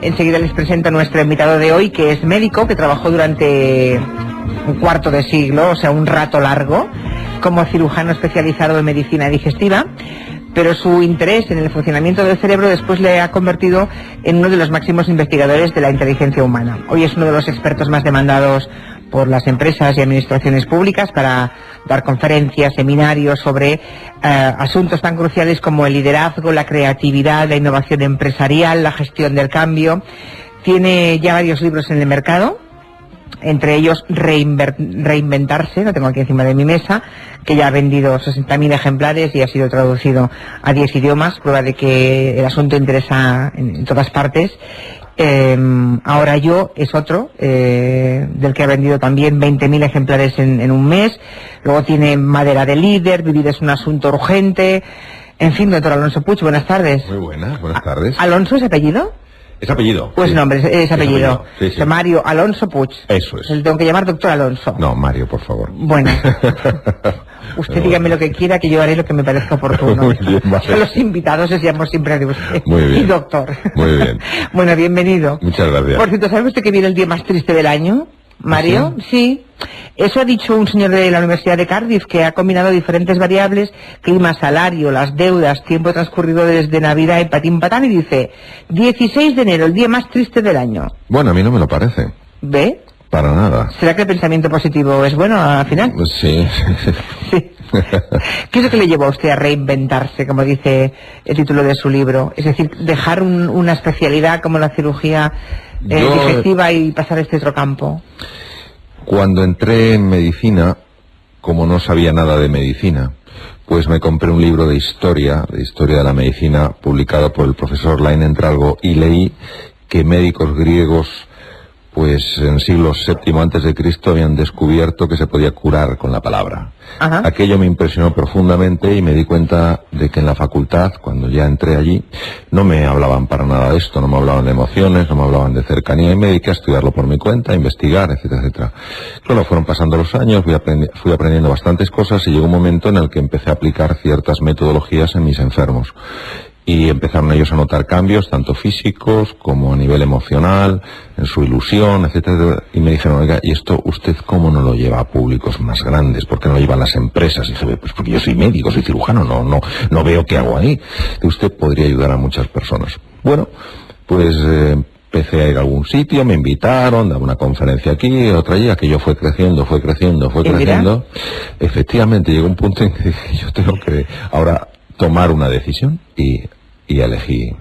Enseguida les presento a nuestro invitado de hoy, que es médico, que trabajó durante un cuarto de siglo, o sea, un rato largo, como cirujano especializado en medicina digestiva, pero su interés en el funcionamiento del cerebro después le ha convertido en uno de los máximos investigadores de la inteligencia humana. Hoy es uno de los expertos más demandados por las empresas y administraciones públicas para dar conferencias, seminarios sobre asuntos tan cruciales como el liderazgo, la creatividad, la innovación empresarial, la gestión del cambio. Tiene ya varios libros en el mercado, entre ellos Reinventarse, lo tengo aquí encima de mi mesa, que ya ha vendido 60.000 ejemplares y ha sido traducido a 10 idiomas, prueba de que el asunto interesa en todas partes. Ahora Yo es otro, del que ha vendido también 20.000 ejemplares en un mes. Luego tiene Madera de líder, Vivir es un asunto urgente. En fin, doctor Alonso Puig, buenas tardes. Muy buenas tardes. ¿Alonso es apellido? Es apellido. Pues sí. nombre, es apellido. Sí, sí. Mario Alonso Puig. Eso es. Le tengo que llamar doctor Alonso. No, Mario, por favor. Bueno. Usted dígame lo que quiera, que yo haré lo que me parezca oportuno. Muy bien, vale. Los invitados les llamo siempre de usted. Muy bien. Y doctor. Muy bien. Bueno, bienvenido. Muchas gracias. Por cierto, ¿sabe usted que viene el día más triste del año, Mario? ¿Sí? Eso ha dicho un señor de la Universidad de Cardiff, que ha combinado diferentes variables: clima, salario, las deudas, tiempo transcurrido desde Navidad y patín patán, y dice 16 de enero, el día más triste del año. Bueno, a mí no me lo parece. ¿Ve? Para nada. ¿Será que el pensamiento positivo es bueno al final? Sí. Sí. ¿Qué es lo que le llevó a usted a reinventarse, como dice el título de su libro? Es decir, dejar una especialidad como la cirugía digestiva y pasar a este otro campo. Cuando entré en medicina, como no sabía nada de medicina, pues me compré un libro de historia de la medicina, publicado por el profesor Lainentralgo, y leí que médicos griegos, pues en siglo VII antes de Cristo, habían descubierto que se podía curar con la palabra. Ajá. Aquello me impresionó profundamente y me di cuenta de que en la facultad, cuando ya entré allí, no me hablaban para nada de esto, no me hablaban de emociones, no me hablaban de cercanía, y me dediqué a estudiarlo por mi cuenta, a investigar, etcétera, etcétera. Claro, fueron pasando los años, fui aprendiendo bastantes cosas, y llegó un momento en el que empecé a aplicar ciertas metodologías en mis enfermos. Y empezaron ellos a notar cambios, tanto físicos como a nivel emocional, en su ilusión, etcétera. Y me dijeron, oiga, ¿y esto usted cómo no lo lleva a públicos más grandes? ¿Por qué no lo lleva a las empresas? Y dije, pues porque yo soy médico, soy cirujano, no veo qué hago ahí. Y usted podría ayudar a muchas personas. Bueno, pues empecé a ir a algún sitio, me invitaron, daba una conferencia aquí, otra allí, aquello fue creciendo. Efectivamente, llegó un punto en que dije, yo tengo que ahora tomar una decisión, y elegí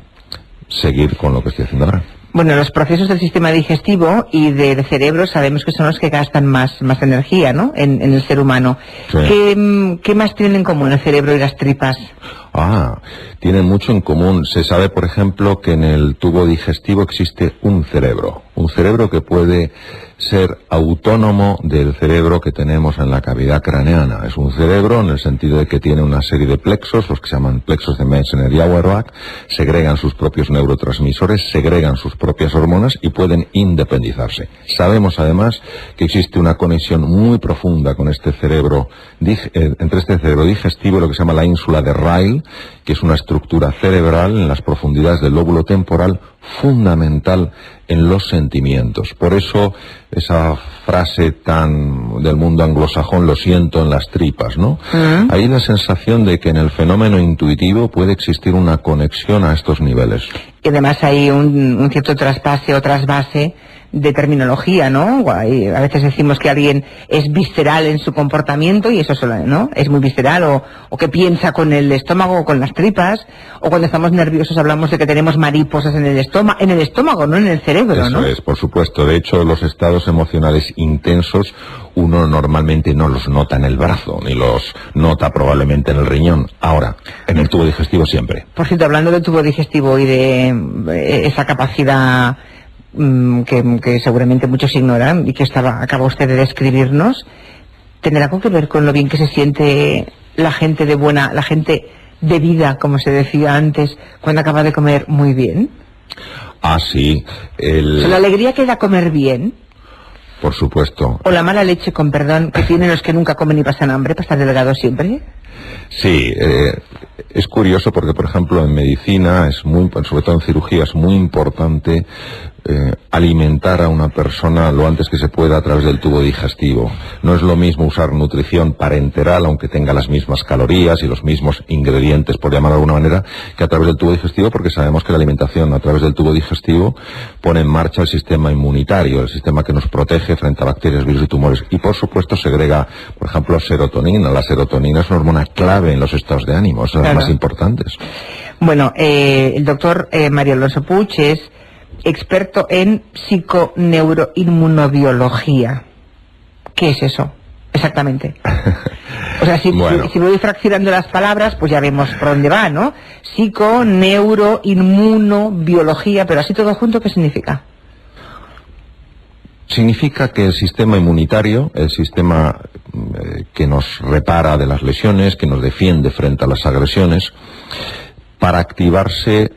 seguir con lo que estoy haciendo ahora. Bueno, los procesos del sistema digestivo y del cerebro sabemos que son los que gastan más energía, ¿no?, en el ser humano. Sí. ¿Qué más tienen en común el cerebro y las tripas? Tienen mucho en común. Se sabe, por ejemplo, que en el tubo digestivo existe un cerebro que puede ser autónomo del cerebro que tenemos en la cavidad craneana. Es un cerebro en el sentido de que tiene una serie de plexos, los que se llaman plexos de Meissner y Auerbach, segregan sus propios neurotransmisores, segregan sus propias hormonas y pueden independizarse. Sabemos además que existe una conexión muy profunda con este cerebro, entre este cerebro digestivo y lo que se llama la ínsula de Ryle, que es una estructura cerebral en las profundidades del lóbulo temporal, fundamental en los sentimientos. Por eso esa frase tan del mundo anglosajón, lo siento en las tripas, ¿no? Hay la sensación de que en el fenómeno intuitivo puede existir una conexión a estos niveles. Y además hay un cierto traspase o trasvase de terminología, ¿no? A veces decimos que alguien es visceral en su comportamiento, y eso solo, ¿no?, es muy visceral, o que piensa con el estómago o con las tripas, o cuando estamos nerviosos hablamos de que tenemos mariposas en el estómago, no en el cerebro, ¿no? Eso es, por supuesto. De hecho, los estados emocionales intensos uno normalmente no los nota en el brazo, ni los nota probablemente en el riñón. Ahora, en el tubo digestivo siempre. Por cierto, hablando del tubo digestivo y de esa capacidad que seguramente muchos ignoran y que acaba usted de describirnos, ¿tendrá algo que ver con lo bien que se siente la gente la gente de vida, como se decía antes, cuando acaba de comer muy bien? Sí. ¿La alegría que da comer bien? Por supuesto. O la mala leche, con perdón, que tienen los que nunca comen y pasan hambre para estar delgados siempre. Sí, es curioso porque, por ejemplo, en medicina, sobre todo en cirugía, es muy importante alimentar a una persona lo antes que se pueda a través del tubo digestivo. No es lo mismo usar nutrición parenteral, aunque tenga las mismas calorías y los mismos ingredientes, por llamarlo de alguna manera, que a través del tubo digestivo, porque sabemos que la alimentación a través del tubo digestivo pone en marcha el sistema inmunitario, el sistema que nos protege frente a bacterias, virus y tumores. Y, por supuesto, segrega, por ejemplo, serotonina. La serotonina es una hormona clave en los estados de ánimo, es de las más importantes. Bueno, el doctor Mario Alonso Puig es experto en psiconeuroinmunobiología. ¿Qué es eso? Exactamente. O sea, si voy fraccionando las palabras, pues ya vemos por dónde va, ¿no? Psiconeuroinmunobiología, pero así todo junto, ¿qué significa? Significa que el sistema inmunitario, el sistema que nos repara de las lesiones, que nos defiende frente a las agresiones, para activarse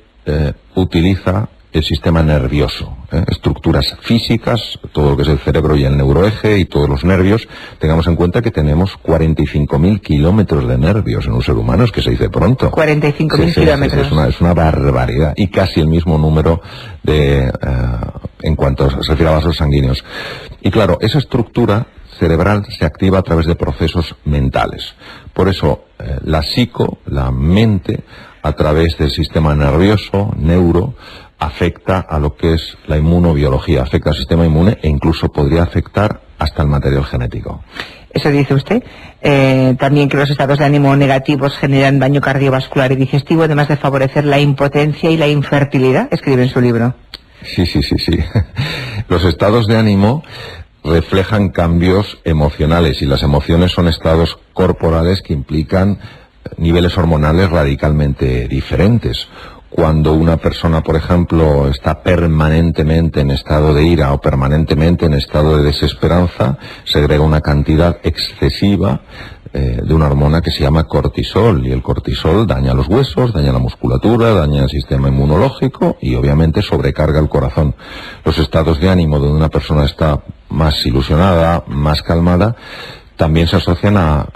utiliza el sistema nervioso, estructuras físicas, todo lo que es el cerebro y el neuroeje y todos los nervios. Tengamos en cuenta que tenemos 45.000 kilómetros de nervios en un ser humano, es que se dice pronto. 45.000 kilómetros. Es una barbaridad, y casi el mismo número en cuanto se refiere a vasos sanguíneos. Y claro, esa estructura cerebral se activa a través de procesos mentales. Por eso la mente, a través del sistema nervioso, afecta a lo que es la inmunobiología, afecta al sistema inmune e incluso podría afectar hasta el material genético. Eso dice usted. También que los estados de ánimo negativos generan daño cardiovascular y digestivo, además de favorecer la impotencia y la infertilidad, escribe en su libro. Sí. Los estados de ánimo reflejan cambios emocionales, y las emociones son estados corporales que implican niveles hormonales radicalmente diferentes. Cuando una persona, por ejemplo, está permanentemente en estado de ira o permanentemente en estado de desesperanza, segrega una cantidad excesiva de una hormona que se llama cortisol, y el cortisol daña los huesos, daña la musculatura, daña el sistema inmunológico y obviamente sobrecarga el corazón. Los estados de ánimo donde una persona está más ilusionada, más calmada, también se asocian a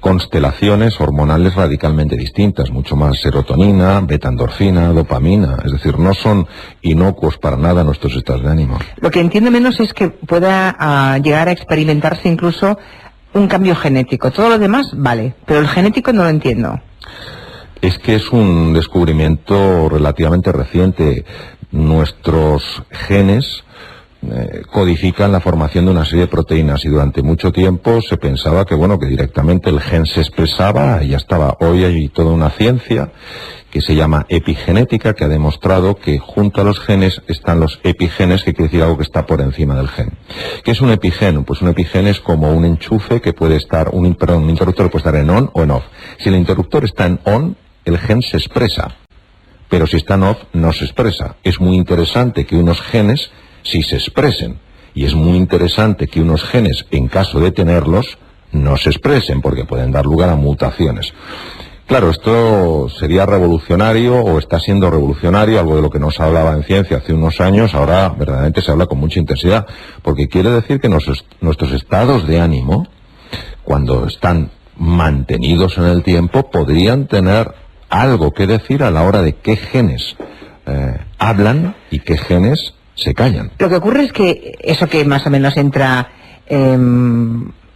constelaciones hormonales radicalmente distintas, mucho más serotonina, beta-endorfina, dopamina, es decir, no son inocuos para nada nuestros estados de ánimo. Lo que entiendo menos es que pueda llegar a experimentarse incluso un cambio genético. Todo lo demás, vale, pero el genético no lo entiendo. Es que es un descubrimiento relativamente reciente. Nuestros genes codifican la formación de una serie de proteínas, y durante mucho tiempo se pensaba que directamente el gen se expresaba y ya estaba. Hoy hay toda una ciencia que se llama epigenética, que ha demostrado que junto a los genes están los epigenes, que quiere decir algo que está por encima del gen. ¿Qué es un epigen? Pues un epigen es como un enchufe que puede estar, un interruptor puede estar en on o en off. Si el interruptor está en on, el gen se expresa, pero si está en off, no se expresa. Es muy interesante que unos genes sí se expresen, y es muy interesante que unos genes, en caso de tenerlos, no se expresen, porque pueden dar lugar a mutaciones. Claro, esto sería revolucionario, o está siendo revolucionario, algo de lo que no se hablaba en ciencia hace unos años, ahora verdaderamente se habla con mucha intensidad, porque quiere decir que nuestros estados de ánimo, cuando están mantenidos en el tiempo, podrían tener algo que decir a la hora de qué genes hablan y qué genes se callan. Lo que ocurre es que eso que más o menos entra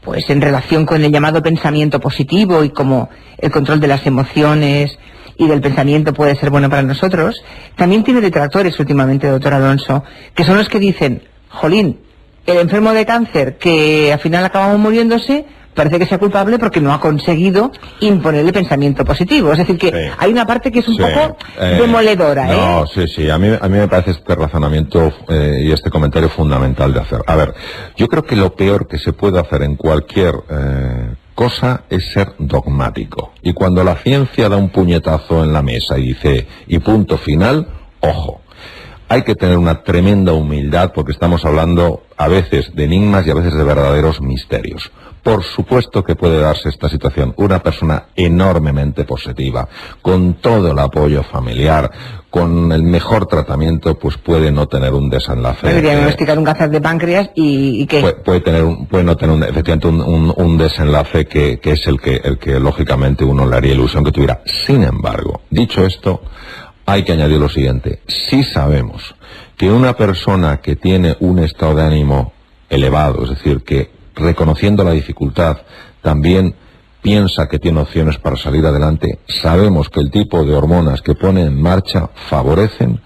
pues en relación con el llamado pensamiento positivo, y como el control de las emociones y del pensamiento puede ser bueno para nosotros, también tiene detractores últimamente, doctor Alonso, que son los que dicen, jolín, el enfermo de cáncer que al final acabamos muriéndose, parece que sea culpable porque no ha conseguido imponerle pensamiento positivo. Es decir, que hay una parte que es un poco demoledora. No, sí. A mí me parece este razonamiento y este comentario fundamental de hacer. A ver, yo creo que lo peor que se puede hacer en cualquier cosa es ser dogmático. Y cuando la ciencia da un puñetazo en la mesa y dice, y punto final, ojo. hay que tener una tremenda humildad porque estamos hablando a veces de enigmas y a veces de verdaderos misterios. Por supuesto que puede darse esta situación. Una persona enormemente positiva, con todo el apoyo familiar, con el mejor tratamiento, pues puede no tener un desenlace. Debería diagnosticar un cáncer de páncreas y ¿qué? Puede no tener efectivamente un desenlace que es el que lógicamente uno le haría ilusión que tuviera. Sin embargo, dicho esto, hay que añadir lo siguiente. Si sabemos que una persona que tiene un estado de ánimo elevado, es decir, que reconociendo la dificultad también piensa que tiene opciones para salir adelante, sabemos que el tipo de hormonas que pone en marcha favorecen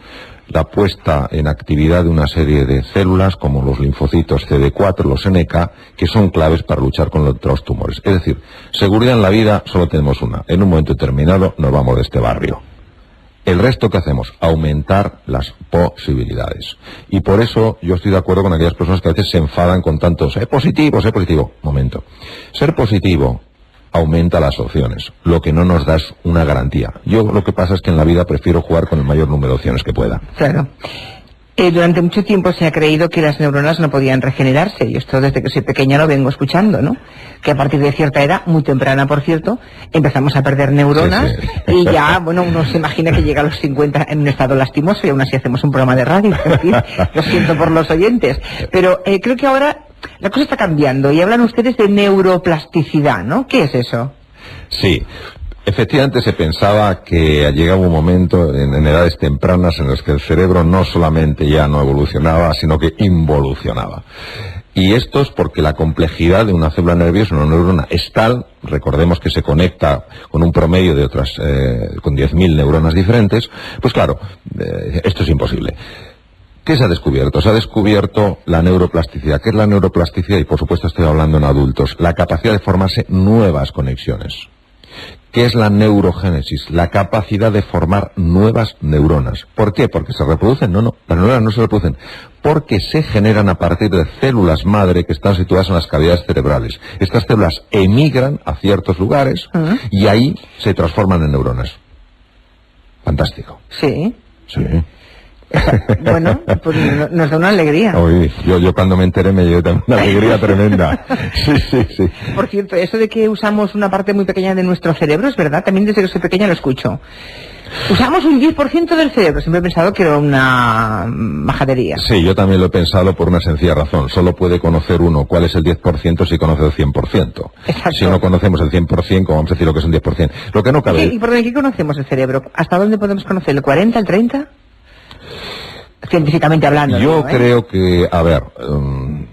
la puesta en actividad de una serie de células como los linfocitos CD4, los NK, que son claves para luchar contra los tumores. Es decir, seguridad en la vida solo tenemos una. En un momento determinado nos vamos de este barrio. El resto que hacemos, aumentar las posibilidades. Y por eso yo estoy de acuerdo con aquellas personas que a veces se enfadan con tanto, sé positivo, sé positivo. Momento. Ser positivo aumenta las opciones. Lo que no nos da es una garantía. Yo lo que pasa es que en la vida prefiero jugar con el mayor número de opciones que pueda. Claro. Durante mucho tiempo se ha creído que las neuronas no podían regenerarse. Yo esto desde que soy pequeña lo vengo escuchando, ¿no? Que a partir de cierta edad, muy temprana por cierto, empezamos a perder neuronas y ya, bueno, uno se imagina que llega a los 50 en un estado lastimoso y aún así hacemos un programa de radio. Es decir, lo siento por los oyentes. Pero creo que ahora la cosa está cambiando y hablan ustedes de neuroplasticidad, ¿no? ¿Qué es eso? Sí. Efectivamente se pensaba que llegaba un momento en edades tempranas en las que el cerebro no solamente ya no evolucionaba, sino que involucionaba. Y esto es porque la complejidad de una célula nerviosa, una neurona, es tal, recordemos que se conecta con un promedio de otras, con 10.000 neuronas diferentes, pues claro, esto es imposible. ¿Qué se ha descubierto? Se ha descubierto la neuroplasticidad. ¿Qué es la neuroplasticidad? Y por supuesto estoy hablando en adultos. La capacidad de formarse nuevas conexiones. ¿Qué es la neurogénesis? La capacidad de formar nuevas neuronas. ¿Por qué? ¿Porque se reproducen? No, las neuronas no se reproducen. Porque se generan a partir de células madre que están situadas en las cavidades cerebrales. Estas células emigran a ciertos lugares y ahí se transforman en neuronas. Fantástico. Sí. Sí. Bueno, pues nos da una alegría. Oye, yo cuando me enteré me llevé también una alegría tremenda. Sí. Por cierto, eso de que usamos una parte muy pequeña de nuestro cerebro, ¿es verdad? También desde que soy pequeña lo escucho. Usamos un 10% del cerebro. Siempre he pensado que era una majadería. Sí, yo también lo he pensado por una sencilla razón. Solo puede conocer uno cuál es el 10% si conoce el 100%. Exacto. Si no conocemos el 100%, ¿cómo vamos a decir lo que es un 10%? Lo que no cabe... ¿Y por qué conocemos el cerebro? ¿Hasta dónde podemos conocer? ¿El 40, el 30? Científicamente hablando. Yo creo que, a ver,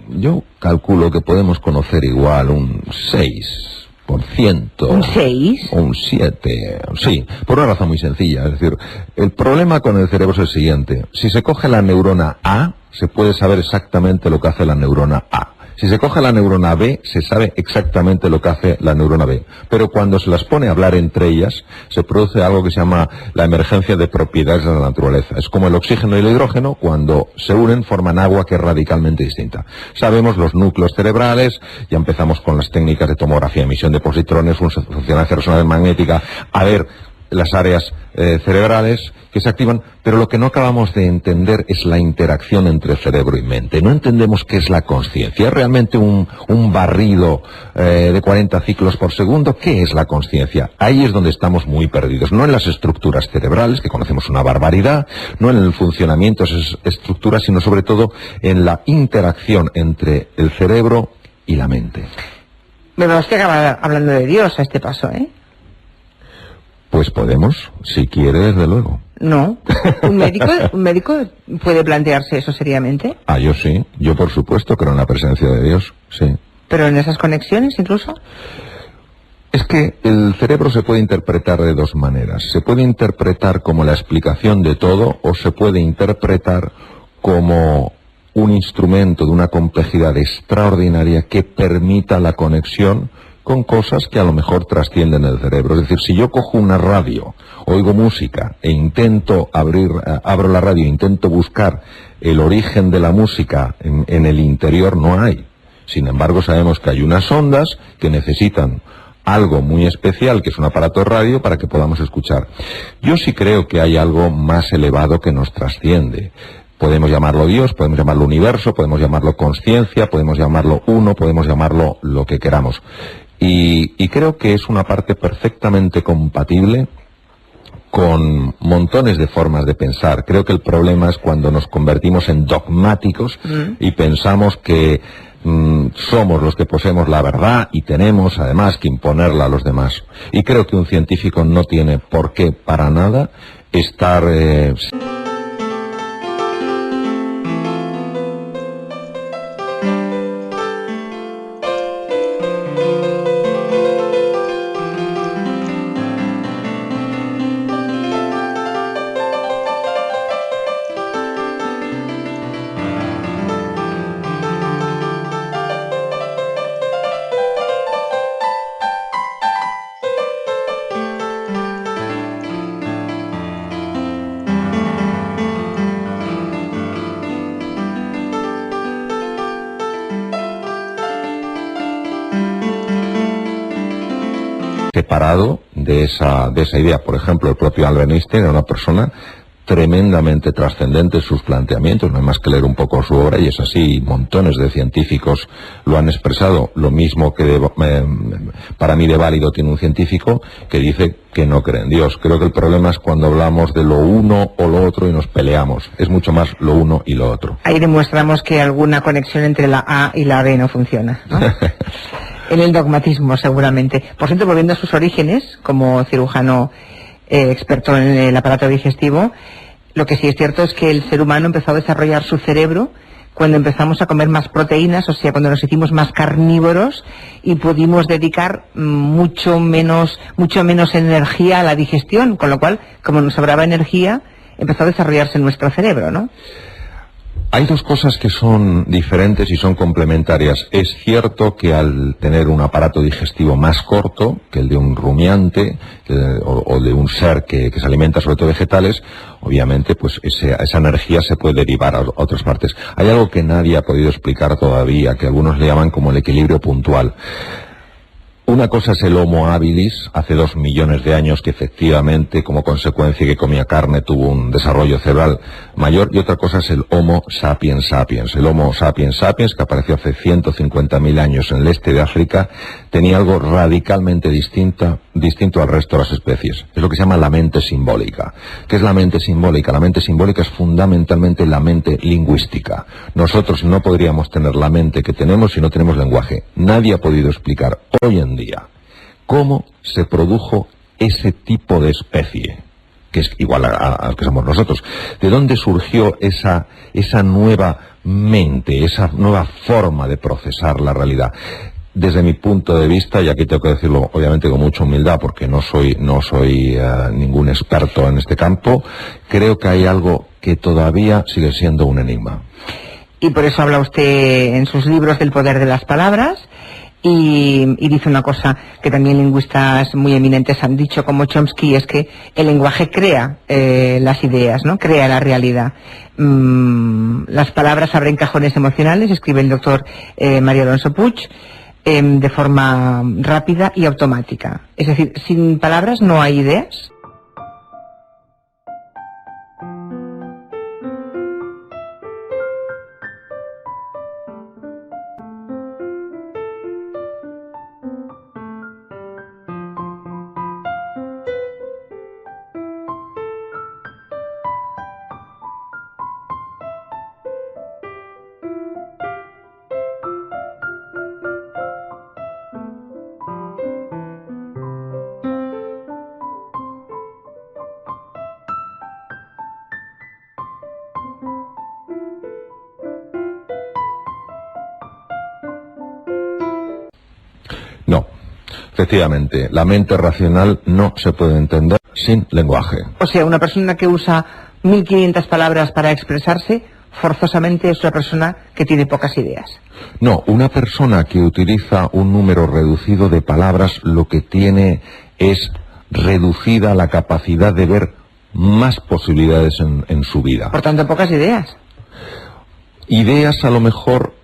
yo calculo que podemos conocer igual un 6%. ¿Un 6? O un 7, sí, por una razón muy sencilla. Es decir, el problema con el cerebro es el siguiente. Si se coge la neurona A, se puede saber exactamente lo que hace la neurona A. Si se coge la neurona B, se sabe exactamente lo que hace la neurona B. Pero cuando se las pone a hablar entre ellas, se produce algo que se llama la emergencia de propiedades de la naturaleza. Es como el oxígeno y el hidrógeno, cuando se unen forman agua que es radicalmente distinta. Sabemos los núcleos cerebrales, ya empezamos con las técnicas de tomografía, emisión de positrones, resonancia magnética, a ver las áreas cerebrales que se activan, pero lo que no acabamos de entender es la interacción entre cerebro y mente. No entendemos qué es la consciencia. ¿Es realmente un barrido de 40 ciclos por segundo? ¿Qué es la consciencia? Ahí es donde estamos muy perdidos. No en las estructuras cerebrales, que conocemos una barbaridad, no en el funcionamiento de esas estructuras, sino sobre todo en la interacción entre el cerebro y la mente. Me vas a acabar hablando de Dios a este paso, ¿eh? Pues podemos, si quiere, desde luego. No. ¿Un médico puede plantearse eso seriamente? Ah, yo sí. Yo, por supuesto, creo en la presencia de Dios, sí. ¿Pero en esas conexiones incluso? Es que el cerebro se puede interpretar de dos maneras. Se puede interpretar como la explicación de todo o se puede interpretar como un instrumento de una complejidad extraordinaria que permita la conexión con cosas que a lo mejor trascienden el cerebro. Es decir, si yo cojo una radio, oigo música e intento abro la radio e intento buscar el origen de la música en el interior, no hay. Sin embargo, sabemos que hay unas ondas que necesitan algo muy especial, que es un aparato de radio, para que podamos escuchar. Yo sí creo que hay algo más elevado que nos trasciende. Podemos llamarlo Dios, podemos llamarlo universo, podemos llamarlo consciencia, podemos llamarlo uno, podemos llamarlo lo que queramos. Y creo que es una parte perfectamente compatible con montones de formas de pensar. Creo que el problema es cuando nos convertimos en dogmáticos y pensamos que somos los que poseemos la verdad y tenemos además que imponerla a los demás. Y creo que un científico no tiene por qué para nada estar separado de esa idea. Por ejemplo, el propio Albert Einstein era una persona tremendamente trascendente en sus planteamientos. No hay más que leer un poco su obra y es así. Montones de científicos lo han expresado. Lo mismo que para mí de válido tiene un científico que dice que no cree en Dios. Creo que el problema es cuando hablamos de lo uno o lo otro y nos peleamos. Es mucho más lo uno y lo otro. Ahí demostramos que alguna conexión entre la A y la B no funciona, ¿no? En el dogmatismo, seguramente. Por cierto, volviendo a sus orígenes, como cirujano experto en el aparato digestivo, lo que sí es cierto es que el ser humano empezó a desarrollar su cerebro cuando empezamos a comer más proteínas, o sea, cuando nos hicimos más carnívoros y pudimos dedicar mucho menos energía a la digestión, con lo cual, como nos sobraba energía, empezó a desarrollarse nuestro cerebro, ¿no? Hay dos cosas que son diferentes y son complementarias. Es cierto que al tener un aparato digestivo más corto que el de un rumiante o de un ser que se alimenta sobre todo de vegetales, obviamente pues esa energía se puede derivar a otras partes. Hay algo que nadie ha podido explicar todavía, que algunos le llaman como el equilibrio puntual. Una cosa es el Homo habilis, hace 2 millones de años que efectivamente, como consecuencia que comía carne, tuvo un desarrollo cerebral mayor, y otra cosa es el Homo sapiens sapiens. El Homo sapiens sapiens, que apareció hace 150.000 años en el este de África, tenía algo radicalmente distinto al resto de las especies. Es lo que se llama la mente simbólica. ¿Qué es la mente simbólica? La mente simbólica es fundamentalmente la mente lingüística. Nosotros no podríamos tener la mente que tenemos si no tenemos lenguaje. Nadie ha podido explicar hoy en día cómo se produjo ese tipo de especie, que es igual a que somos nosotros. ¿De dónde surgió esa nueva mente, esa nueva forma de procesar la realidad? Desde mi punto de vista, y aquí tengo que decirlo obviamente con mucha humildad porque no soy ningún experto en este campo, creo que hay algo que todavía sigue siendo un enigma. Y por eso habla usted en sus libros del poder de las palabras. Y dice una cosa que también lingüistas muy eminentes han dicho, como Chomsky, es que el lenguaje crea las ideas, ¿no? Crea la realidad. Las palabras abren cajones emocionales, escribe el doctor Mario Alonso Puig, de forma rápida y automática. Es decir, sin palabras no hay ideas. No, efectivamente, la mente racional no se puede entender sin lenguaje. O sea, una persona que usa 1500 palabras para expresarse, forzosamente es una persona que tiene pocas ideas. No, una persona que utiliza un número reducido de palabras lo que tiene es reducida la capacidad de ver más posibilidades en su vida. Por tanto, pocas ideas. Ideas a lo mejor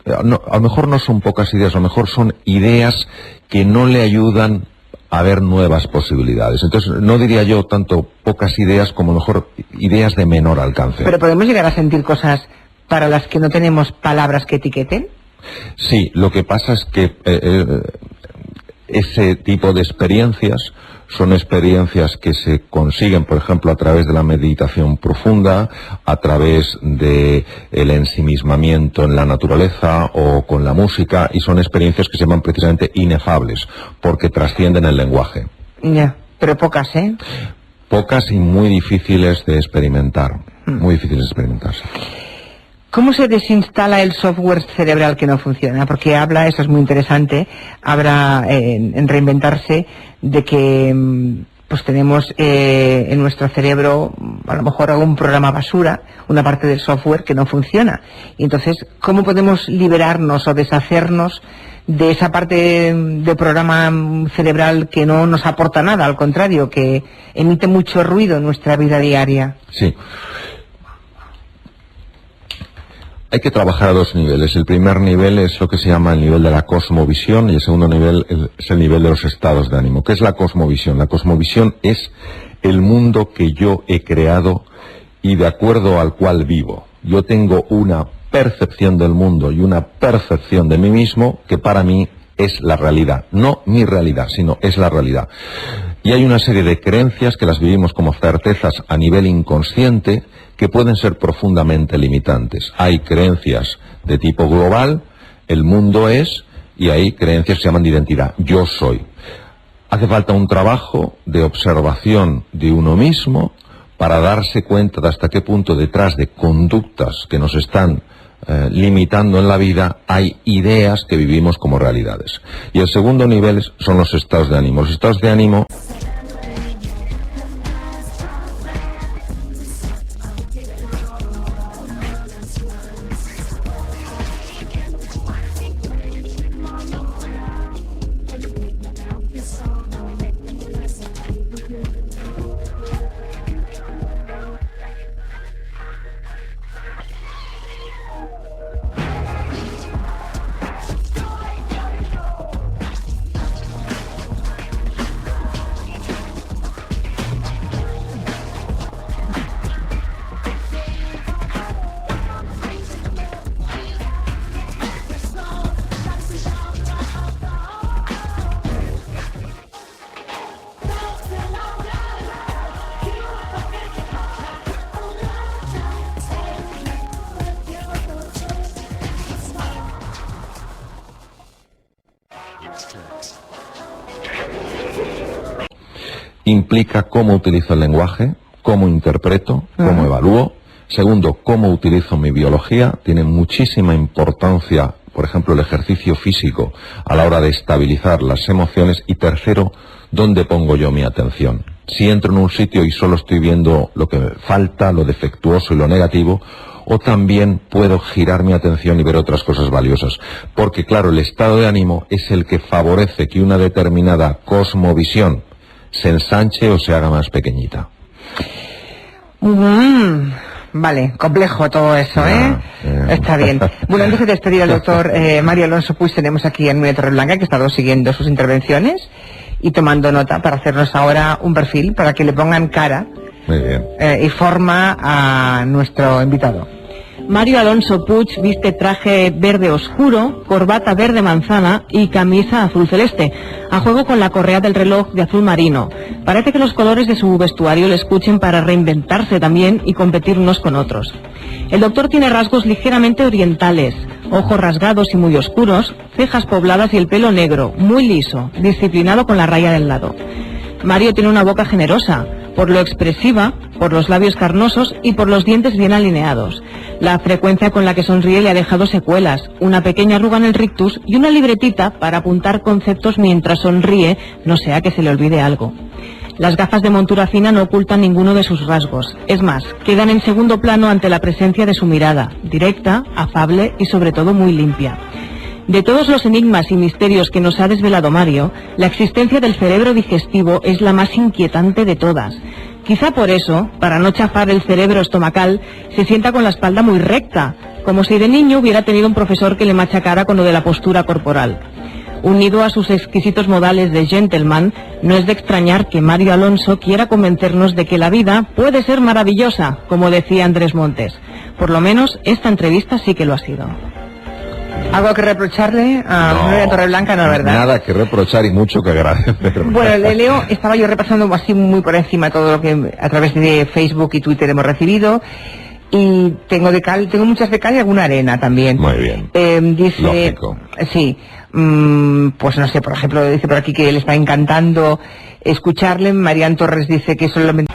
no son pocas ideas, a lo mejor son ideas que no le ayudan a ver nuevas posibilidades. Entonces, no diría yo tanto pocas ideas como mejor ideas de menor alcance. ¿Pero podemos llegar a sentir cosas para las que no tenemos palabras que etiqueten? Sí, lo que pasa es que ese tipo de experiencias son experiencias que se consiguen, por ejemplo, a través de la meditación profunda, a través de el ensimismamiento en la naturaleza o con la música, y son experiencias que se llaman precisamente inefables, porque trascienden el lenguaje. Ya, pero pocas, ¿eh? Pocas y muy difíciles de experimentar, muy difíciles de experimentarse. ¿Cómo se desinstala el software cerebral que no funciona? Porque habla, eso es muy interesante, habla en reinventarse de que pues tenemos en nuestro cerebro a lo mejor algún programa basura, una parte del software que no funciona. Y entonces, ¿cómo podemos liberarnos o deshacernos de esa parte de programa cerebral que no nos aporta nada, al contrario, que emite mucho ruido en nuestra vida diaria? Sí. Hay que trabajar a dos niveles. El primer nivel es lo que se llama el nivel de la cosmovisión y el segundo nivel es el nivel de los estados de ánimo. ¿Qué es la cosmovisión? La cosmovisión es el mundo que yo he creado y de acuerdo al cual vivo. Yo tengo una percepción del mundo y una percepción de mí mismo que para mí es la realidad. No mi realidad, sino es la realidad. Y hay una serie de creencias que las vivimos como certezas a nivel inconsciente que pueden ser profundamente limitantes. Hay creencias de tipo global, el mundo es, y hay creencias que se llaman de identidad, yo soy. Hace falta un trabajo de observación de uno mismo para darse cuenta de hasta qué punto detrás de conductas que nos están limitando en la vida hay ideas que vivimos como realidades. Y el segundo nivel son los estados de ánimo. Los estados de ánimo implica cómo utilizo el lenguaje, cómo interpreto, cómo evalúo. Segundo, cómo utilizo mi biología. Tiene muchísima importancia, por ejemplo, el ejercicio físico a la hora de estabilizar las emociones. Y tercero, dónde pongo yo mi atención. Si entro en un sitio y solo estoy viendo lo que me falta, lo defectuoso y lo negativo, o también puedo girar mi atención y ver otras cosas valiosas. Porque, claro, el estado de ánimo es el que favorece que una determinada cosmovisión se ensanche o se haga más pequeñita. Vale, complejo todo eso, Está bien. Bueno, antes de despedir al doctor Mario Alonso Puig, tenemos aquí a Nuria Torreblanca, que ha estado siguiendo sus intervenciones y tomando nota para hacernos ahora un perfil, para que le pongan cara y forma a nuestro invitado. Mario Alonso Puig viste traje verde oscuro, corbata verde manzana y camisa azul celeste, a juego con la correa del reloj de azul marino. Parece que los colores de su vestuario le escuchen para reinventarse también y competir unos con otros. El doctor tiene rasgos ligeramente orientales, ojos rasgados y muy oscuros, cejas pobladas y el pelo negro, muy liso, disciplinado con la raya del lado. Mario tiene una boca generosa, por lo expresiva, por los labios carnosos y por los dientes bien alineados. La frecuencia con la que sonríe le ha dejado secuelas, una pequeña arruga en el rictus y una libretita para apuntar conceptos mientras sonríe, no sea que se le olvide algo. Las gafas de montura fina no ocultan ninguno de sus rasgos. Es más, quedan en segundo plano ante la presencia de su mirada, directa, afable y sobre todo muy limpia. De todos los enigmas y misterios que nos ha desvelado Mario, la existencia del cerebro digestivo es la más inquietante de todas. Quizá por eso, para no chafar el cerebro estomacal, se sienta con la espalda muy recta, como si de niño hubiera tenido un profesor que le machacara con lo de la postura corporal. Unido a sus exquisitos modales de gentleman, no es de extrañar que Mario Alonso quiera convencernos de que la vida puede ser maravillosa, como decía Andrés Montes. Por lo menos esta entrevista sí que lo ha sido. ¿Algo que reprocharle a Nuria Torreblanca? No, ¿verdad? Nada que reprochar y mucho que agradecer. Bueno, le leo, estaba yo repasando así muy por encima todo lo que a través de Facebook y Twitter hemos recibido. Y tengo muchas de cal y alguna arena también. Muy bien. Dice, lógico. Sí, pues no sé, por ejemplo, dice por aquí que le está encantando escucharle. Marian Torres dice que solamente...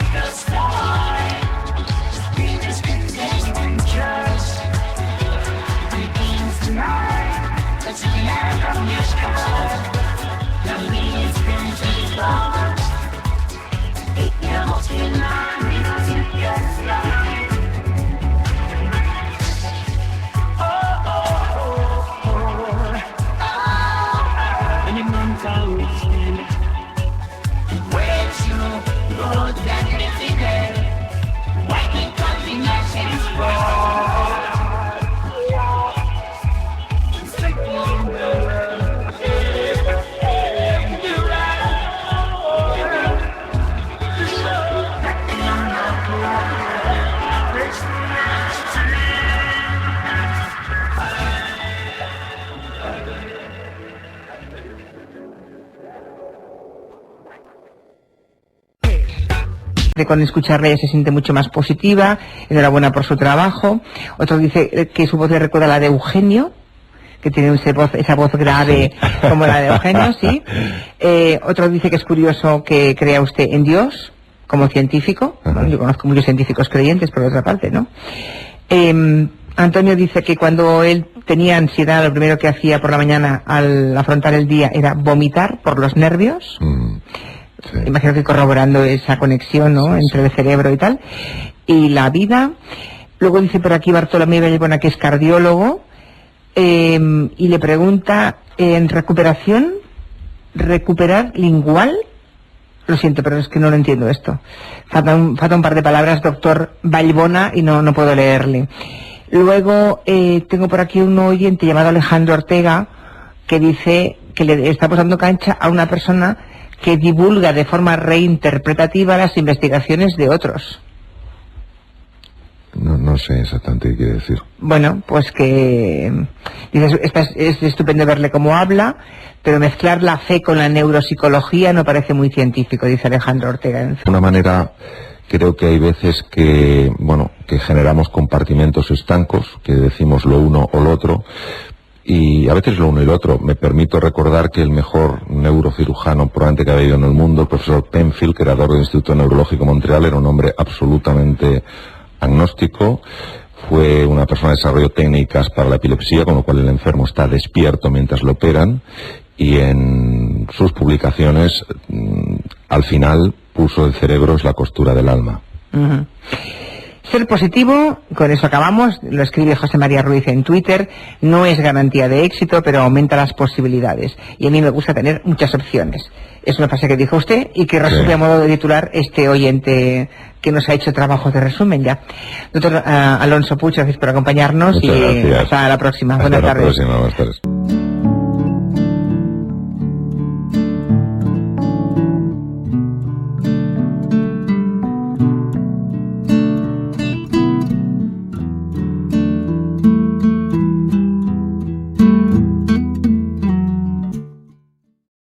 Con escucharle ella se siente mucho más positiva, enhorabuena por su trabajo. Otro dice que su voz le recuerda a la de Eugenio, que tiene esa voz grave como la de Eugenio, sí. Otro dice que es curioso que crea usted en Dios como científico. Bueno, yo conozco muchos científicos creyentes, por otra parte, ¿no? Antonio dice que cuando él tenía ansiedad, lo primero que hacía por la mañana al afrontar el día era vomitar por los nervios. Sí. Imagino que corroborando esa conexión, ¿no? Entre el cerebro y tal. Y la vida. Luego dice por aquí Bartolomé Bellbona, que es cardiólogo, y le pregunta, en recuperación, ¿recuperar lingual? Lo siento, pero es que no lo entiendo esto. Falta un par de palabras, doctor Bellbona, y no puedo leerle. Luego tengo por aquí un oyente llamado Alejandro Ortega, que dice que le estamos dando cancha a una persona que divulga de forma reinterpretativa las investigaciones de otros. No sé exactamente qué quiere decir. Bueno, pues que dices, es estupendo verle cómo habla, pero mezclar la fe con la neuropsicología no parece muy científico, dice Alejandro Ortega. De una manera, creo que hay veces que generamos compartimentos estancos, que decimos lo uno o lo otro, y a veces lo uno y lo otro. Me permito recordar que el mejor neurocirujano probablemente que ha habido en el mundo, el profesor Penfield, creador del Instituto Neurológico Montreal, era un hombre absolutamente agnóstico. Fue una persona que desarrolló técnicas para la epilepsia, con lo cual el enfermo está despierto mientras lo operan, y en sus publicaciones al final puso el cerebro es la costura del alma. Uh-huh. Ser positivo, con eso acabamos, lo escribe José María Ruiz en Twitter, no es garantía de éxito, pero aumenta las posibilidades. Y a mí me gusta tener muchas opciones. Es una frase que dijo usted y que resume a modo de titular este oyente que nos ha hecho trabajo de resumen ya. Doctor Alonso Puig, gracias por acompañarnos. Muchas gracias. Hasta la próxima. Buenas tardes. Buenas tardes.